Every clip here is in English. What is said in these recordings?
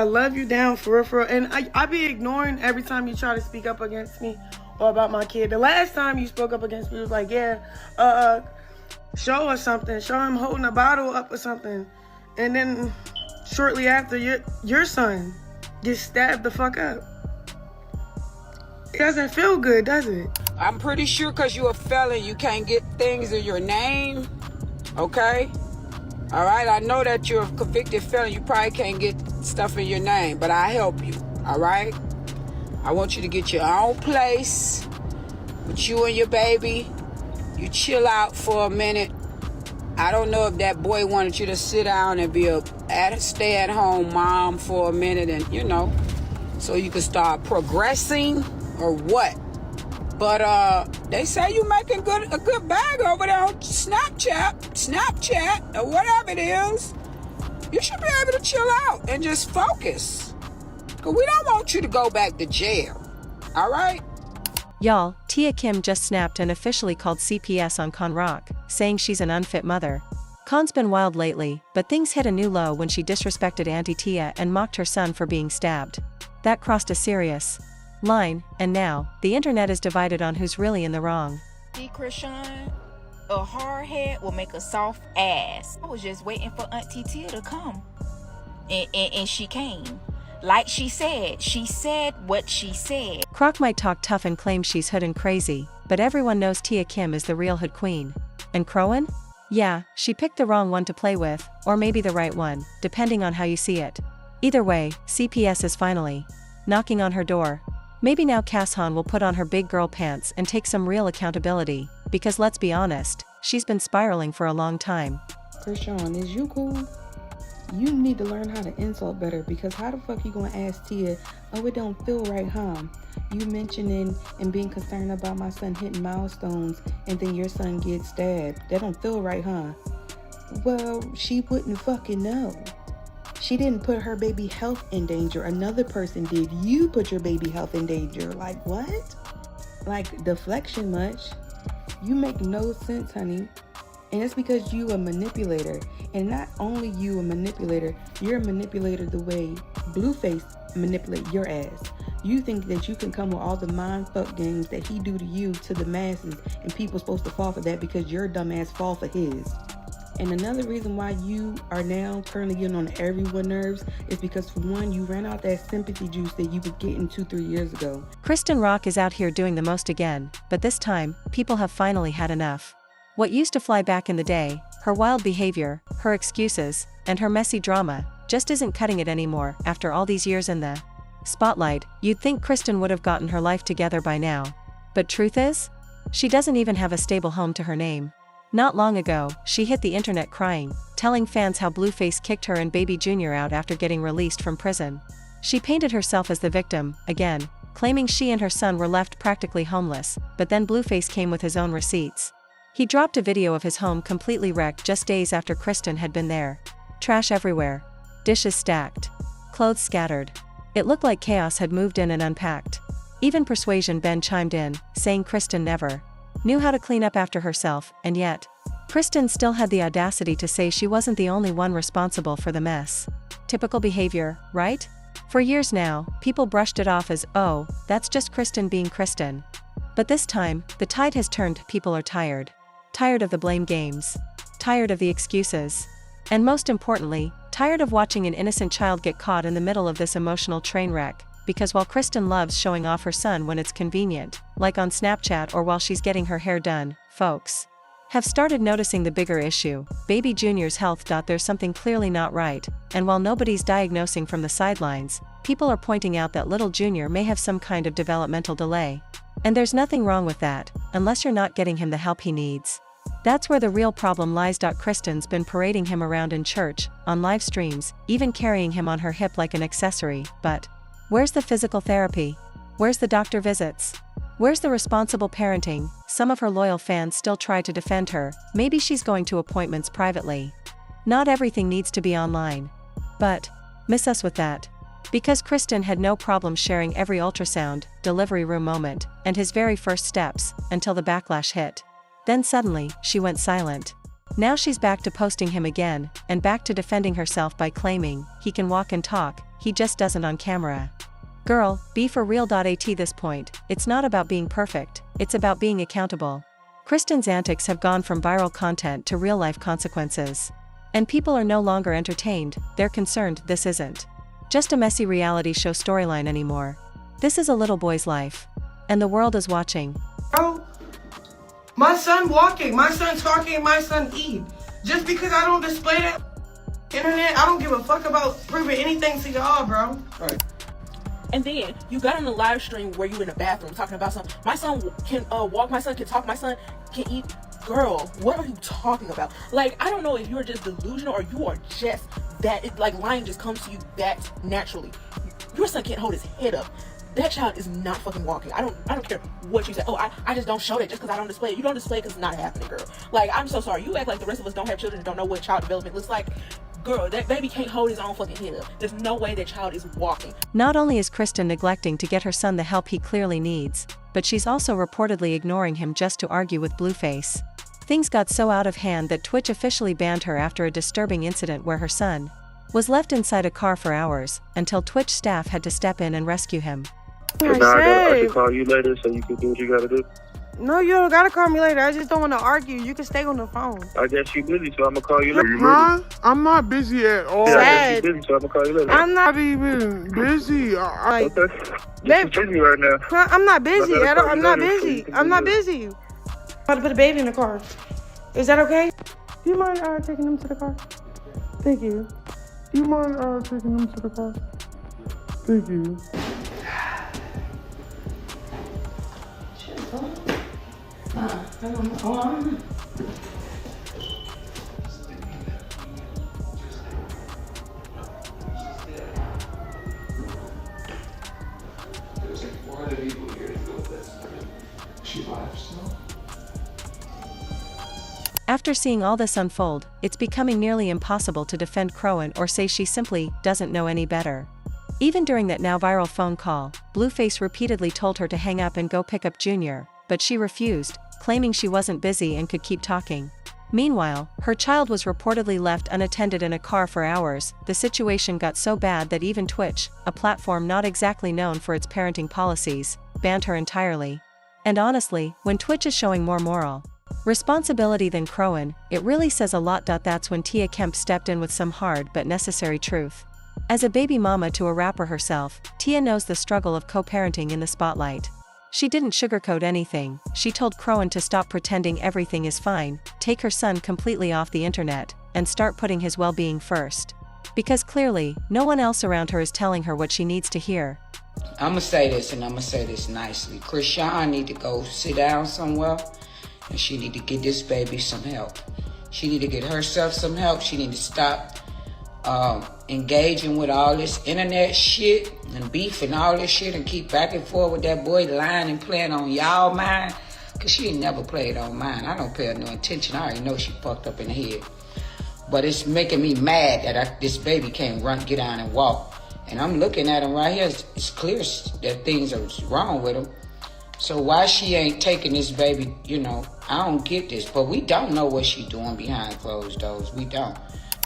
I love you down for real. And I be ignoring every time you try to speak up against me or about my kid. The last time you spoke up against me was like, yeah, show us something. Show him holding a bottle up or something. And then shortly after, your son gets stabbed the fuck up. It doesn't feel good, does it? I'm pretty sure because you're a felon, you can't get things in your name, okay? All right, I know that you're a convicted felon. You probably can't get stuff in your name, but I help you, all right? I want you to get your own place with you and your baby. You chill out for a minute. I don't know if that boy wanted you to sit down and be a stay-at-home mom for a minute and, you know, so you can start progressing or what. But they say you making a good bag over there on Snapchat, or whatever it is. You should be able to chill out and just focus. Because we don't want you to go back to jail. All right? Y'all, Tia Kim just snapped and officially called CPS on Chrisean Rock, saying she's an unfit mother. Chrisean's been wild lately, but things hit a new low when she disrespected Auntie Tia and mocked her son for being stabbed. That crossed a serious line, and now, the internet is divided on who's really in the wrong. See, Chrisean, a hard head will make a soft ass. I was just waiting for Auntie Tia to come. And she came. Like she said what she said. Croc might talk tough and claim she's hood and crazy, but everyone knows Tia Kim is the real hood queen. And Chrisean? Yeah, she picked the wrong one to play with, or maybe the right one, depending on how you see it. Either way, CPS is finally knocking on her door. Maybe now Chrisean will put on her big girl pants and take some real accountability, because let's be honest, she's been spiraling for a long time. Chrisean, is you cool? You need to learn how to insult better, because how the fuck you gonna ask Tia, oh, it don't feel right, huh? You mentioning and being concerned about my son hitting milestones, and then your son gets stabbed. That don't feel right, huh? Well, she wouldn't fucking know. She didn't put her baby health in danger. Another person did. You put your baby health in danger. Like what? Like deflection much? You make no sense, honey. And it's because you a manipulator. And not only you a manipulator, you're a manipulator the way Blueface manipulate your ass. You think that you can come with all the mindfuck games that he do to you to the masses, and people supposed to fall for that because your dumb ass fall for his. And another reason why you are now currently getting on everyone's nerves is because, for one, you ran out that sympathy juice that you were getting 2-3 years ago. Chrisean Rock is out here doing the most again, but this time, people have finally had enough. What used to fly back in the day, her wild behavior, her excuses, and her messy drama, just isn't cutting it anymore after all these years in the spotlight. You'd think Chrisean would have gotten her life together by now. But truth is, she doesn't even have a stable home to her name. Not long ago, she hit the internet crying, telling fans how Blueface kicked her and baby Junior out after getting released from prison. She painted herself as the victim, again, claiming she and her son were left practically homeless, but then Blueface came with his own receipts. He dropped a video of his home completely wrecked just days after Chrisean had been there. Trash everywhere. Dishes stacked. Clothes scattered. It looked like chaos had moved in and unpacked. Even Persuasion Ben chimed in, saying Chrisean never knew how to clean up after herself, and yet, Chrisean still had the audacity to say she wasn't the only one responsible for the mess. Typical behavior, right? For years now, people brushed it off as, oh, that's just Chrisean being Chrisean. But this time, the tide has turned. People are tired. Tired of the blame games. Tired of the excuses. And most importantly, tired of watching an innocent child get caught in the middle of this emotional train wreck. Because while Chrisean loves showing off her son when it's convenient, like on Snapchat or while she's getting her hair done, folks have started noticing the bigger issue, baby Junior's health. There's something clearly not right, and while nobody's diagnosing from the sidelines, people are pointing out that little Junior may have some kind of developmental delay. And there's nothing wrong with that, unless you're not getting him the help he needs. That's where the real problem lies. Chrisean's been parading him around in church, on live streams, even carrying him on her hip like an accessory, but where's the physical therapy? Where's the doctor visits? Where's the responsible parenting? Some of her loyal fans still try to defend her. Maybe she's going to appointments privately. Not everything needs to be online. But miss us with that. Because Chrisean had no problem sharing every ultrasound, delivery room moment, and his very first steps, until the backlash hit. Then suddenly, she went silent. Now she's back to posting him again, and back to defending herself by claiming, he can walk and talk, he just doesn't on camera. Girl, be for real. At this point, it's not about being perfect, it's about being accountable. Kristen's antics have gone from viral content to real-life consequences. And people are no longer entertained, they're concerned this isn't just a messy reality show storyline anymore. This is a little boy's life. And the world is watching. Bro, my son walking, my son talking, my son eat. Just because I don't display that internet, I don't give a fuck about proving anything to y'all, bro. Right. And then you got on the live stream where you in the bathroom talking about something. My son can walk, my son can talk, my son can eat. Girl, what are you talking about? Like, I don't know if you're just delusional or you are just that, like lying just comes to you that naturally. Your son can't hold his head up. That child is not fucking walking. I don't care what you say. Oh, I just don't show that just because I don't display it. You don't display it because it's not happening, girl. Like, I'm so sorry. You act like the rest of us don't have children and don't know what child development looks like. Girl, that baby can't hold his own fucking head up. There's no way that child is walking. Not only is Kristen neglecting to get her son the help he clearly needs, but she's also reportedly ignoring him just to argue with Blueface. Things got so out of hand that Twitch officially banned her after a disturbing incident where her son was left inside a car for hours, until Twitch staff had to step in and rescue him. I should call you later so you can do what you gotta do. No, you don't gotta call me later. I just don't want to argue. You can stay on the phone. I guess you're busy, so I'm gonna call you later. Huh? I'm not busy at all. Yeah, I guess you're busy, so I'm gonna call you later. I'm not even busy. Okay. You're busy right now. I'm not busy. I'm not busy. I'm not busy. I'm about to put a baby in the car. Is that okay? Do you mind taking him to the car? Thank you. Do you mind taking them to the car? Thank you. After seeing all this unfold, it's becoming nearly impossible to defend Chrisean or say she simply doesn't know any better. Even during that now viral phone call, Blueface repeatedly told her to hang up and go pick up Junior, but she refused, claiming she wasn't busy and could keep talking. Meanwhile, her child was reportedly left unattended in a car for hours. The situation got so bad that even Twitch, a platform not exactly known for its parenting policies, banned her entirely. And honestly, when Twitch is showing more moral responsibility than Chrisean, it really says a lot. That's when Kemp stepped in with some hard but necessary truth. As a baby mama to a rapper herself, Tia knows the struggle of co-parenting in the spotlight. She didn't sugarcoat anything. She told Chrisean to stop pretending everything is fine, take her son completely off the internet, and start putting his well-being first. Because clearly, no one else around her is telling her what she needs to hear. I'ma say this, and I'ma say this nicely. Chrisean need to go sit down somewhere, and she need to get this baby some help. She need to get herself some help. She need to stop engaging with all this internet shit and beef and all this shit and keep back and forth with that boy lying and playing on y'all mind. Cause she ain't never played on mine. I don't pay her no attention. I already know she fucked up in the head. But it's making me mad that this baby can't get down and walk. And I'm looking at him right here. It's clear that things are wrong with him. So why she ain't taking this baby, you know, I don't get this. But we don't know what she doing behind closed doors. We don't.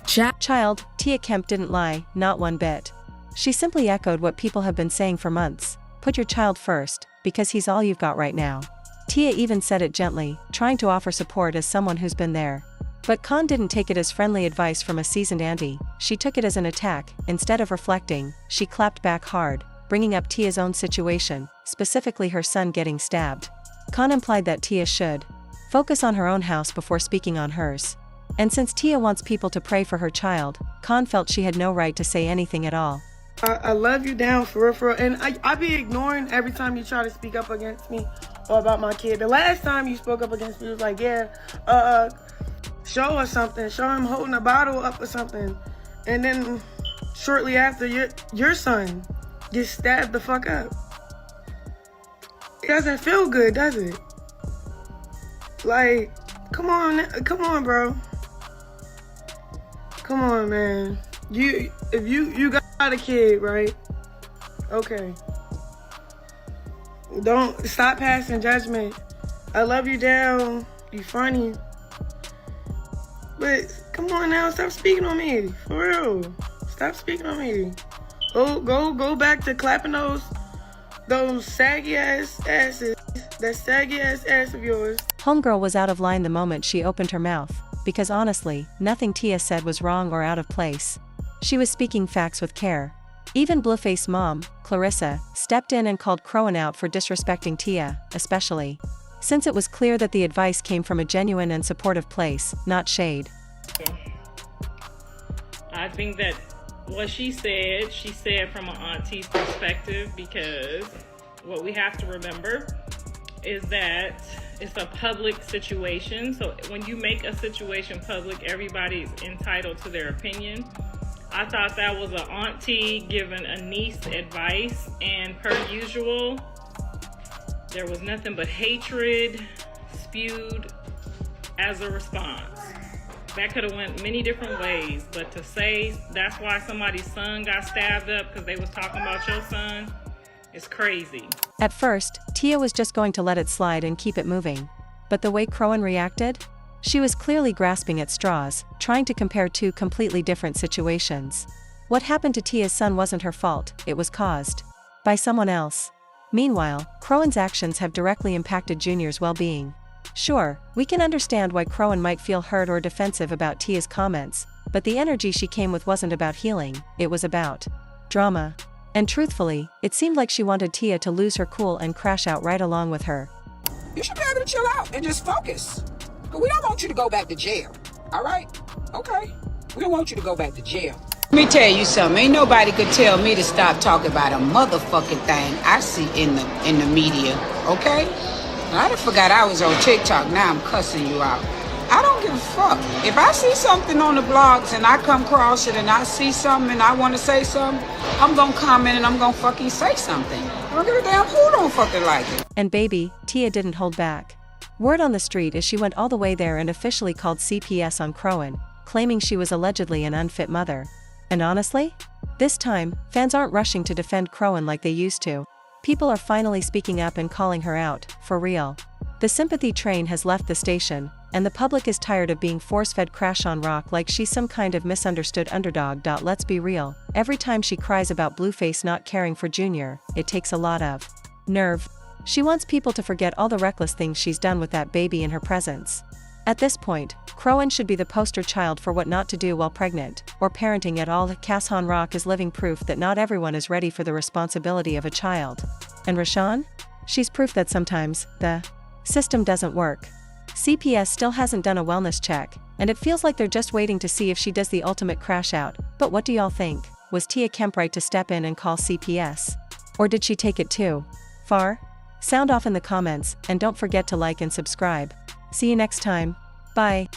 Child, Tia Kemp didn't lie, not one bit. She simply echoed what people have been saying for months. Put your child first, because he's all you've got right now. Tia even said it gently, trying to offer support as someone who's been there. But Khan didn't take it as friendly advice from a seasoned auntie. She took it as an attack. Instead of reflecting, she clapped back hard, bringing up Tia's own situation, specifically her son getting stabbed. Khan implied that Tia should focus on her own house before speaking on hers. And since Tia wants people to pray for her child, Khan felt she had no right to say anything at all. I love you down for real. And I be ignoring every time you try to speak up against me or about my kid. The last time you spoke up against me was like, yeah, show us something. Show him holding a bottle up or something. And then shortly after, your son gets stabbed the fuck up. It doesn't feel good, does it? Like, come on, bro. Come on, man. If you got a kid, right? Okay. Don't stop passing judgment. I love you down. You funny. But come on now, stop speaking on me. For real. Stop speaking on me. Go back to clapping those saggy asses. That saggy ass of yours. Homegirl was out of line the moment she opened her mouth, because honestly, nothing Tia said was wrong or out of place. She was speaking facts with care. Even Blueface mom, Clarissa, stepped in and called Crowan out for disrespecting Tia, especially since it was clear that the advice came from a genuine and supportive place, not shade. I think that what she said from an auntie's perspective, because what we have to remember is that it's a public situation. So when you make a situation public, everybody's entitled to their opinion. I thought that was an auntie giving a niece advice, and per usual, there was nothing but hatred spewed as a response. That could have went many different ways, but to say that's why somebody's son got stabbed up because they was talking about your son is crazy. At first, Tia was just going to let it slide and keep it moving. But the way Crowan reacted? She was clearly grasping at straws, trying to compare two completely different situations. What happened to Tia's son wasn't her fault, it was caused by someone else. Meanwhile, Crowan's actions have directly impacted Junior's well-being. Sure, we can understand why Crowan might feel hurt or defensive about Tia's comments, but the energy she came with wasn't about healing, it was about drama. And truthfully, it seemed like she wanted Tia to lose her cool and crash out right along with her. You should be able to chill out and just focus. But we don't want you to go back to jail, all right? Okay? We don't want you to go back to jail. Let me tell you something. Ain't nobody could tell me to stop talking about a motherfucking thing I see in the media, okay? I done forgot I was on TikTok. Now I'm cussing you out. I don't give a fuck. If I see something on the blogs and I come across it and I see something and I want to say something, I'm going to comment and I'm going to fucking say something. I don't give a damn who don't fucking like it. And baby, Tia didn't hold back. Word on the street is she went all the way there and officially called CPS on Crowan, claiming she was allegedly an unfit mother. And honestly? This time, fans aren't rushing to defend Crowan like they used to. People are finally speaking up and calling her out, for real. The sympathy train has left the station, and the public is tired of being force-fed Chrisean Rock like she's some kind of misunderstood underdog. Let's be real, every time she cries about Blueface not caring for Junior, it takes a lot of nerve. She wants people to forget all the reckless things she's done with that baby in her presence. At this point, Crowan should be the poster child for what not to do while pregnant, or parenting at all. Chrisean Rock is living proof that not everyone is ready for the responsibility of a child. And Chrisean? She's proof that sometimes, the system doesn't work. CPS still hasn't done a wellness check, and it feels like they're just waiting to see if she does the ultimate crash out. But what do y'all think? Was Tia Kemp right to step in and call CPS? Or did she take it too far? Sound off in the comments, and don't forget to like and subscribe. See you next time. Bye.